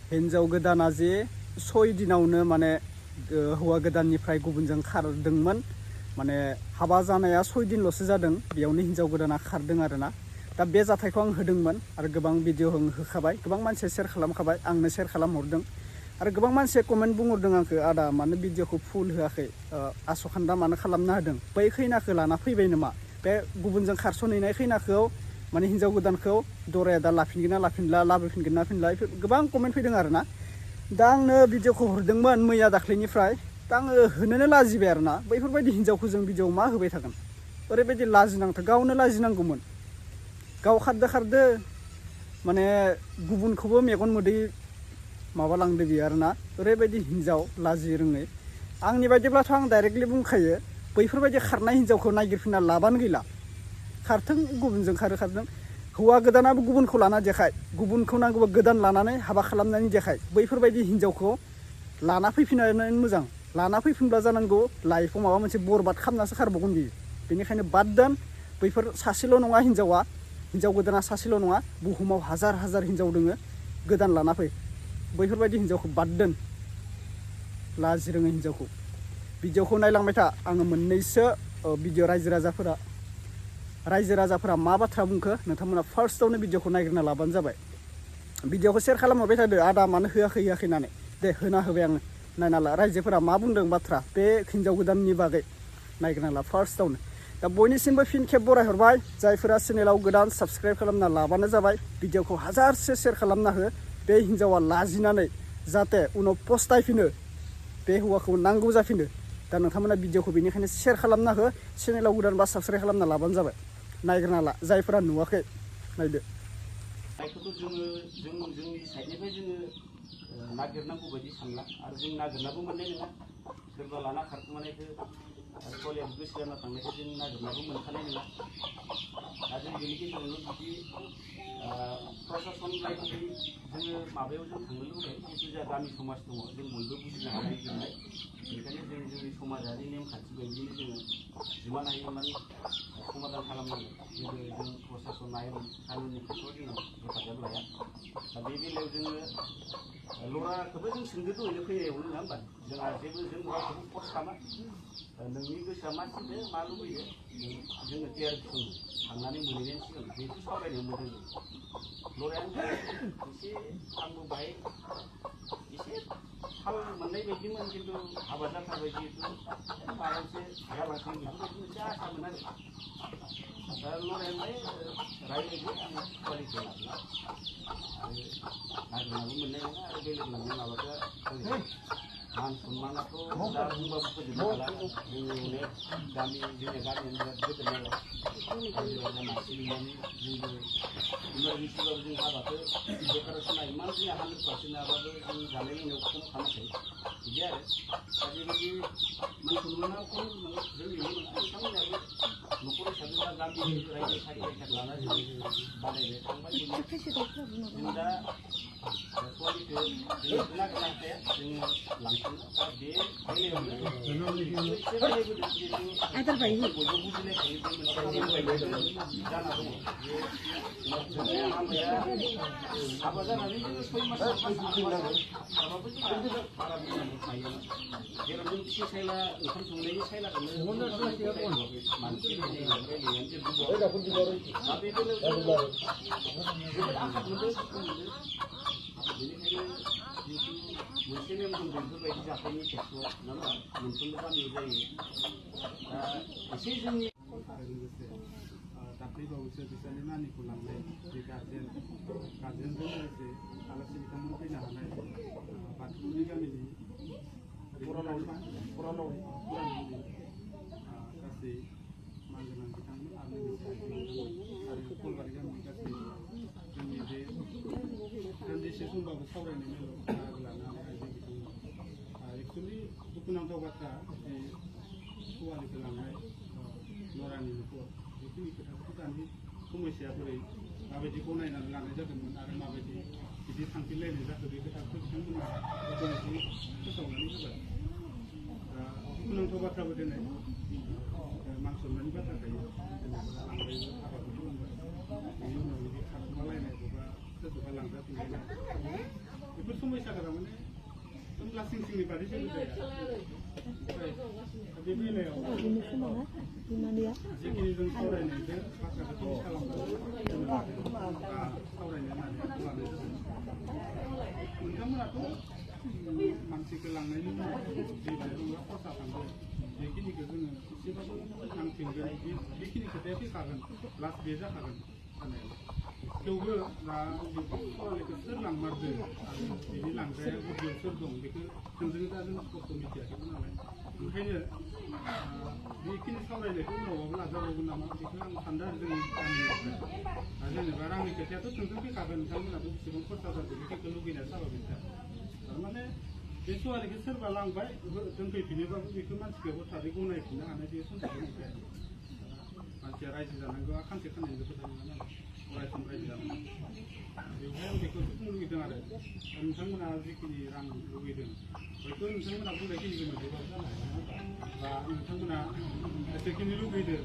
हिन्जाव गोदाना जे 6 दिनावनो माने हौवा गोदाननिफ्राय गुबुनजों खारदोंमोन माने हाबा जानाया 6 दिनल'सो जादों बेयावनो हिन्जाव गोदाना खारदों आरोना दा बे जाथायखौ आं होदोंमोन आरो गोबां भिडिअ होखाबाय गोबां मानसिया शेयार खालामखाबाय आंनो शेयार खालामहरदों आरो गोबां मानसिया कमेन्ट बुंहरदों आंखौ आदा मानो भिडिअखौ फुल होआखै आसखान्दा मानो खालामना होदों बै खैनाखौ लाना फैबाय नामा बे गुबुनजों खारस'नहैनाय खैनाखौ माने हिन्जाव गोदानखौ दराया दा लाफिनगोन ना लाफिनला लाबोफिनगोन ना लाफिनला गोबां कमेन्ट फैदों आरोना दा आंनो भिडिअखौ हरदोंमोन मैया दाख्लैनिफ्राय दा आङो होनोनो लाजिबाय आरोना बैफोरबायदि हिन्जावखौ जों भिडिअआव मा होबाय थागोन ओरैबायदि लाजिनांथाव गावनो लाजिनांगौमोन गाव खारदो माने गुबुनखौबो मेगन मोदै माबालांदो बियो आरोना ओरैबायदि हिन्जाव लाजि रोङै आंनि बायदिब्लाथ' आं डाइरेक्टलि बुंखायो बैफोरबायदि खारनाय हिन्जावखौ नागिरफिनना लाबानो गैला खारथों गुबुनजों खारदों हौवा गोदानाबो गुबुनखौ लाना देखाय गुबुनखौ नांगौबा गोदान लानानै हाबा खालामनानै देखाय बैफोरबायदि हिन्जावखौ लाना फैफिननानै मोजां लाना फैफिनब्ला जानांगौ लाइफआव माबा मोनसे बरबाद खालामनासो खारबावगोन बियो बेनिखायनो बाद दोन बैफोर सासेल' नङा हिन्जावा हिन्जाव गोदाना सासेल' नङा बुहुमाव हाजार हाजार हिन्जाव दोङो गोदान लाना फै बैफोरबायदि हिन्जावखौ बाद दोन लाजि रोङै हिन्जावखौ भिडिअखौ नायलांबाय था आङो मोननैसो भिडिअ रायजो राजाफोरा मा बाथ्रा बुंखो नोंथांमोना फार्स्टआवनो भिडिअखौ नायग्रोना लाबानो जाबाय भिडिअखौ शेयार खालामहरबाय थादो आदा मानो होआखै होननानै दे होना होबाय आङो नायना ला रायजोफोरा मा बुंदों बाथ्रा बे हिन्जाव गोदाननि बागै नायग्रोना ला फार्स्टआवनो दा बयनिसिमबो फिन खेब बरायहरबाय जायफोरा चेनेलाव गोदान साबस्क्राइब खालामना लाबानो जाबाय भिडिअखौ हाजारसे शेयार खालामना हो बे हिन्जावा लाजिनानै जाहाथे उनाव पस्तायफिनो बे हौवाखौ नांगौ जाफिनो दा नोंथांमोना भिडिअखौ बेनिखायनो शेयार खालामना हो चेनेलाव गोदान बा साबस्क्राइब खालामना लाबानो जाबाय नायग्रोना ला जायफोरा नुवाखै नायदो जायखौथ' जोंनि साइडनिफ्राय जोङो नागिरनांगौ बायदि सानला आरो जों नागिरनाबो मोननाय नङा सोरबा लाना खारखोमानायखौ आरो कलेज गोसो जाना थांनायखौ जों नागिरनाबो मोनखानाय नङा दा जों बेनि गेजेरावनो जुदि प्रसासन बायदि जोङो माबायाव जों थांनो लुबैयो जिहेतु जोंहा गामि समाज दङ जों बयबो बुजिनो हानाय जोंनाय बेनिखायनो जों जोंनि समाजारि नेमखान्थि बायदिनो जोङो जिमान हायो इमान समाधान खालामनांगोन जेबो जों प्रसासन आयेन कानुननि खेथ्रआव जोङो हेफाजाब लाया दा बे बेलायाव जोङो लराखौबो जों सोंदो दहैनो फैनायावनो नङा होमबा जोंहा जेबो जों लराखौबो फर्स खालामा नोंनि गोसोआ मा थिनदो मा लुबैयो जोङो टिआर सोङो थांनानै मोनहैनायनि सिगां बेखौ सावरायनो मोजां जायो लरायानो एसे आंबो बाहाय एसे थाल मोननाय बायदिमोन खिन्थु हाबा जाथारबाय जिहेतु माबा मोनसे जालांसै बेफोरबायदि मोनसे आसामोन आरो दा लरायालाय रायज्लायदो आं कुवालिटि लाबोना आरो नागिरनाबो मोननाय नङा आरो बेलेग लांनो माबाखौ मान सन्मानाथ' दा बुंबाबो फोजोबनो हाला जोंनि अनेक गामि जोंनि गामियानो बिराद गोदोर नालाय रायजो राजा मानसि लिंनानै जोंबो इमारजेन्सिबाबो जों हाबाखौ डेक'रेसना इमान जोंहा 100% नङाबाबो जों जानाय लोंनायाव खम खालामखायो बिदि आरो दा बेबायदि मान सन्मानाखौ जोंनिल' नङा नोंथांमोनाबो न'खर हिसाबै बा गामि रायजो सारि सारि लाना जों बानायनो थांबाय जों दा कुवालिटिखौ जों नागिरनो हाखाया जोङो लांफिनो दा बे बेलायावनो एसे रायलायबोदों जिहेतु बयबो बुजिलायखायो बे मोनसे जाना दङ जे जोंनि हाबाया हाबा जानानै जोङो 6 मास 5 मास हाबाबो जोंहा बारा बुंनांगौ थायो जेराव जों फिसि सायला ओंखाम संनायनि सायलाखौनो मानसि रायलायनानै जों बुंबाय दा बे बेलायाव जोबोद आघात मोनदों दुखु मोनदों बेनिखायनो जिहेतु मोनसे नेम दं बेफोरबायदि जाथायनि खेथ्रआव नङा होमबा मोनफ्रोमबो गामियाव जायो दा एसे जोंनि आरो लोगोसे दाख्लैबावैसो बिसोरनि नानिखौ लांनाय जे गार्जेनजों लोगोसे आलासि बिथांमोन फैनो हानाय बाथौनि गामिनि पुरानावनि गासै मानगोनां बिथांमोन आरो लोगोसे आरो कलबारि गामिनि गासै जोंनि बे दान्दिसे समबाबो सावरायनाय मेलाव बाहागो लानो हानाय आइजो बिथांमोन एक्सुवेलि दुखुनांथाव बाथ्रा जे हौवानिखौ लांनाय लरानि न'खर बेखिनि खोथाखौ दानि समस्याया बोरै माबायदि गनायनानै लानाय जादोंमोन आरो माबायदि बिदि थांफिनलायनाय जाखो बे खोथाखौ बिथांमोना गनायथि फोसावनानै होबाय। दा दुखुनांथाव बाथ्राबो दिनै मान सनमाननि बाथ्रा थायो जेनेबा लांबायबो हाबाखौ खालामबाय बेनि उनाव बिदि खारखुमालायनाय बबा सोरखौबा लांजाफिनलायनाय बेफोर समयसाफोरा माने एकदम लासिं सिंनि बादै जेबो जाया। ओमफ्राय बे बेलायाव जिखिनि जों सावरायनायजों बाथ्राखौ फिनिश खालामनानै सावरायनो होननानै आखायाव लानाय जादों। नोंथांमोनाथ' मानसिखौ लांनायनि उनाव जि माइरंआ खरसा थांगोन बेखिनिखौ जोङो एसेबाबो नांफिनगोन बेखिनि खोथाया फैखागोन लास्ट बे जाखागोन जानायालाय। थेवबो दा सवालिखौ सोर लांमारदों आरो बिनि लांग्राया गुदियाव सोर दं बेखौ थोंजोङै दा जों स्पष्ट मिथियाखैमोन नालाय ओंखायनो बेखिनि सावरायनायखौ उनावबाबो लाजाबावगोन नामा बेखौ आं सानदों आरो जोंनि गामिनिफ्राय जेनेबा रांनि खोथायाथ' थोंजों फैखागोन नोंथांमोनाबो बेसेबां खरसा जादों बेखौ लुगैनाया जाबाय बिथा थारमाने बे सवालिखौ सोरबा लांबाय दोनफैफिनोबाबो बेखौ मानसिखौ हथारै गनायफिननो हानाय बे समखौ मोनबाय मानसिया रायजो जानांगौआ खानसे खाननैनिबो खोथा नङा नालाय अराय सम रायजो जानांगौ बेवहाय आं बेखौसो बुंनो लुगैदों आरो नोंथांमोना जिखिनि रां लुगैदों हयथ' नोंथांमोना बुंनायखिनिखौ मोनजोबाबो जानो हागौ बा नोंथांमोना जेखिनि लुगैदों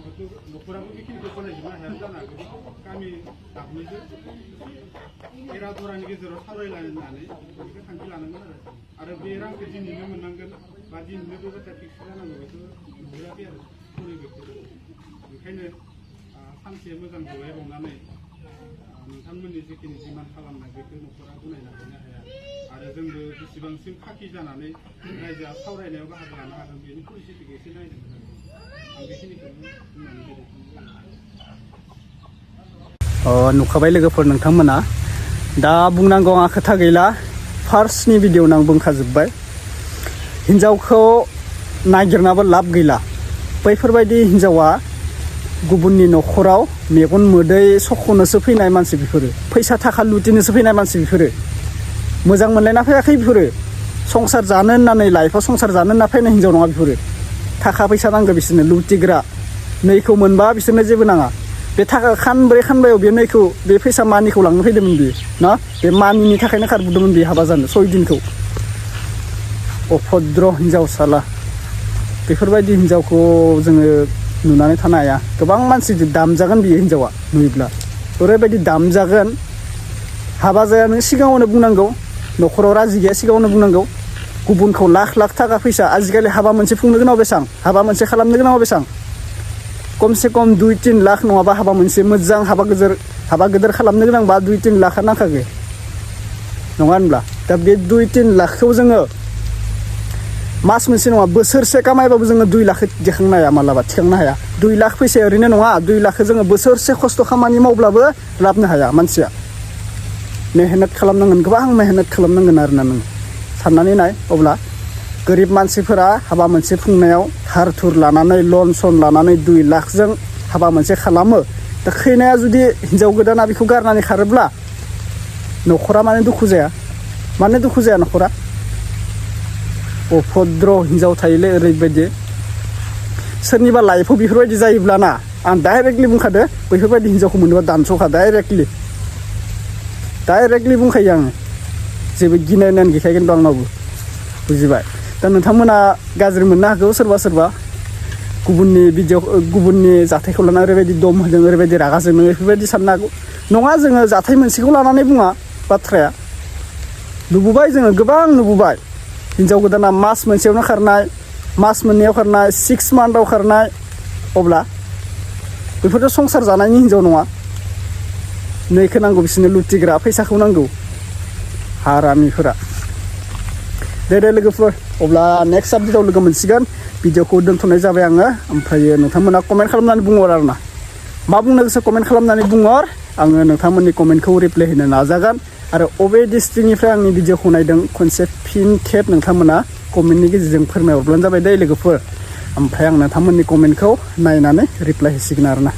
हयथ' न'खराबो बेखिनिखौ गनायजोबनो हाया जानो हागौ गामि दाबनैजों एरा दरानि गेजेराव सावरायलायनानै बेखौ थांखि लानांगोन आरो बे रांखौ दिनैनो मोननांगोन बा दिनैनो बे बाथ्रा फिक्स जानांगौ बेखौ नुहुराखै आरो परिबेखखौ ओंखायनो सानसे मोजां जलायबावनानै नोंथांमोननि जिखिनि डिमान्ड खालामनाय बेखौ न'खरा गनायना होनो हाया आरो जोंबो बेसेबांसिम फाखि जानानै रायजोआ सावरायनायाव बाहागो लानो हागोन बेनि परिस्थितिखौ एसे नायनो मोजां आं बेखिनिखौनो बुंनानै नुखाबाय लोगोफोर नोंथांमोना दा बुंनांगौ आंहा खोथा गैला फार्स्टनि भिडिअ'नो आं बुंखाजोब्बाय हिन्जावखौ नागिरनाबो लाब गैला बैफोरबायदि हिन्जावा गुबुननि न'खराव मेगन मोदै सख'नोसो फैनाय मानसि बेफोरो फैसा थाखा लुटिनोसो फैनाय मानसि बेफोरो मोजां मोनलायना फैयाखै बेफोरो संसार जानो होननानै लाइफआव संसार जानो होनना फैनाय हिन्जाव नङा बेफोरो थाखा फैसा नांगौ बिसोरनो लुटिग्रा नैखौ मोनबा बिसोरनो जेबो नाङा बे थाखा खानब्रै खानबायाव बे नैखौ बे फैसा मानिखौ लांनो फैदोंमोन बियो ना बे मानिनि थाखायनो खारबोदोंमोन बे हाबा जानो 6 दिनखौ अभद्र हिन्जावसाला बेफोरबायदि हिन्जावखौ जोङो नुनानै थानो हाया गोबां मानसि दामजागोन बियो हिन्जावा नुयोब्ला ओरैबायदि दामजागोन हाबा जाया नों सिगाङावनो बुंनांगौ न'खराव राजि गैया सिगाङावनो बुंनांगौ गुबुनखौ लाख लाख थाखा फैसा आजिखालि हाबा मोनसे खुंनो गोनां बेसां हाबा मोनसे खालामनो गोनां बेसां कमसे कम 2-3 लाख नङाबा हाबा मोनसे मोजां हाबा गिदिर खालामनो गोनांबा 2-3 लाखा नांखागो नङा होनब्ला दा बे 2-3 लाखखौ जोङो मास मोनसे नङा बोसोरसे कामायबाबो जोङो 2 लाख दिखांनो हाया मालाबा थिखांनो हाया 2 लाख फैसा ओरैनो नङा 2 लाखखौ जोङो बोसोरसे खस्थ' खामानि मावब्लाबो लाबनो हाया मानसिया मेहनत खालामनांगोन गोबां मेहनत खालामनांगोन आरोना नों साननानै नाय अब्ला गोरिब मानसिफोरा हाबा मोनसे खुंनायाव धार धुर लानानै लन सन लानानै 2 लाखजों हाबा मोनसे खालामो दा खैनाया जुदि हिन्जाव गोदाना बेखौ गारनानै खारोब्ला न'खरा माने दुखु जाया न'खरा अभद्र हिन्जाव थायोलै ओरैबायदि सोरनिबा लाइफआव बेफोरबायदि जायोब्लाना आं डाइरेक्टलि बुंखादो बैफोरबायदि हिन्जावखौ मोनोबा दानस'खा डाइरेक्टलि बुंखायो आङो जेबो गिनायनानै गैखाया खिन्थु आंनावबो बुजिबाय दा नोंथांमोना गाज्रि मोननो हागौ सोरबा गुबुननि जाथायखौ लानानै ओरैबायदि दम होदों ओरैबायदि रागा जोंदों बेफोरबायदि साननो हागौ नङा जोङो जाथाय मोनसेखौ लानानै बुङा बाथ्राया नुबोबाय जोङो गोबां नुबोबाय हिन्जाव गोदाना मास मोनसेयावनो खारनाय मास मोननैयाव खारनाय 6 मान्थआव खारनाय अब्ला बेफोरथ' संसार जानायनि हिन्जाव नङा नैखौ नांगौ बिसोरनो लुटिग्रा फैसाखौ नांगौ हारामिफोरा दे लोगोफोर अब्ला नेक्स्ट आपडेटआव लोगो मोनसिगोन भिडिअखौ दोनथ'नाय जाबाय आङो ओमफ्राय नोंथांमोना कमेन्ट खालामनानै बुंहर आरोना मा बुंनो गोसो कमेन्ट खालामनानै बुंहर आङो नोंथांमोननि कमेन्टखौ रिप्लाय होनो नाजागोन आरो अबे डिस्ट्रिक्टनिफ्राय आंनि भिडिअखौ नायदों खनसे फिन खेब नोंथांमोना कमेन्टनि गेजेरजों फोरमायहरब्लानो जाबाय दे लोगोफोर ओमफ्राय आं नोंथांमोननि कमेन्टखौ नायनानै रिप्लाय होसिगोन आरोना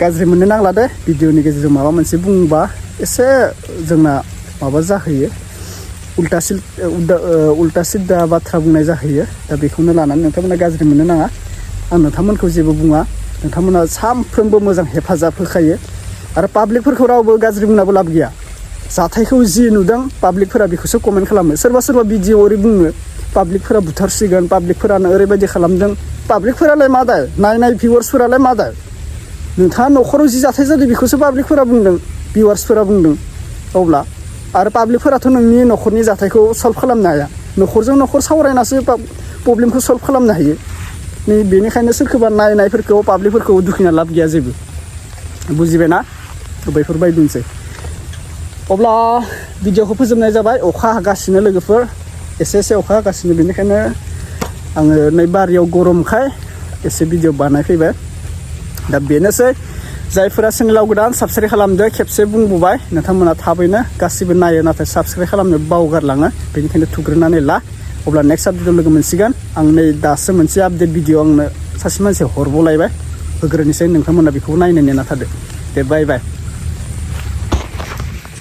गाज्रि मोननो नांला दे भिडिअनि गेजेरजों माबा मोनसे बुंबा एसे जोंना माबा जाहैयो उल्टा सिद्दा बाथ्रा बुंनाय जाहैयो दा बेखौनो लानानै नोंथांमोना गाज्रि मोननो नाङा आं नोंथांमोनखौ जेबो बुङा नोंथांमोना सानफ्रोमबो मोजां हेफाजाब होखायो आरो पाब्लिकफोरखौ रावबो गाज्रि बुंनाबो लाब गैया जाथायखौ जि नुदों पाब्लिकफोरा बेखौसो कमेन्ट खालामो सोरबा सोरबा भिडिअ ओरै बुङो पाब्लिकफोरा बुथारसिगोन पाब्लिकफोरानो ओरैबायदि खालामदों पाब्लिकफोरालाय मा दाय नायनाय भिउवार्सफोरालाय मा दाय नोंथाङा न'खराव जि जाथाय जादों बेखौसो पाब्लिकफोरा बुंदों भिउवार्सफोरा बुंदों अब्ला आरो पाब्लिकफोराथ' नोंनि न'खरनि जाथायखौ सल्भ खालामनो हाया न'खरजों न'खर सावरायनासो प्रब्लेमखौ सल्भ खालामनो हायो बेनिखायनो सोरखौबा नायनायफोरखौ पाब्लिकफोरखौ दुखिना लाब गैया जेबो बुजिबायना बेफोरबायदिनोसै अब्ला भिडिअखौ फोजोबनाय जाबाय अखा हागासिनो लोगोफोर एसे अखा हागासिनो बेनिखायनो आङो नै बारियाव गरमखाय एसे भिडिअ बानायफैबाय दा बेनोसै जायफोरा चेनेलाव गोदान साबस्क्राइब खालामदो खेबसे बुंबोबाय नोंथांमोना थाबैनो गासिबो नायो नाथाय साबस्क्राइब खालामनो बावगारलाङो बेनिखायनो थुग्रोनानै ला अब्ला नेक्स्ट आपडेटआव लोगो मोनसिगोन आं नै दासो मोनसे आपडेट भिडिअ आंनो सासे मानसि हरबावलायबाय होग्रोनोसै नोंथांमोना बेखौ नायनो नेना थादो दे बाय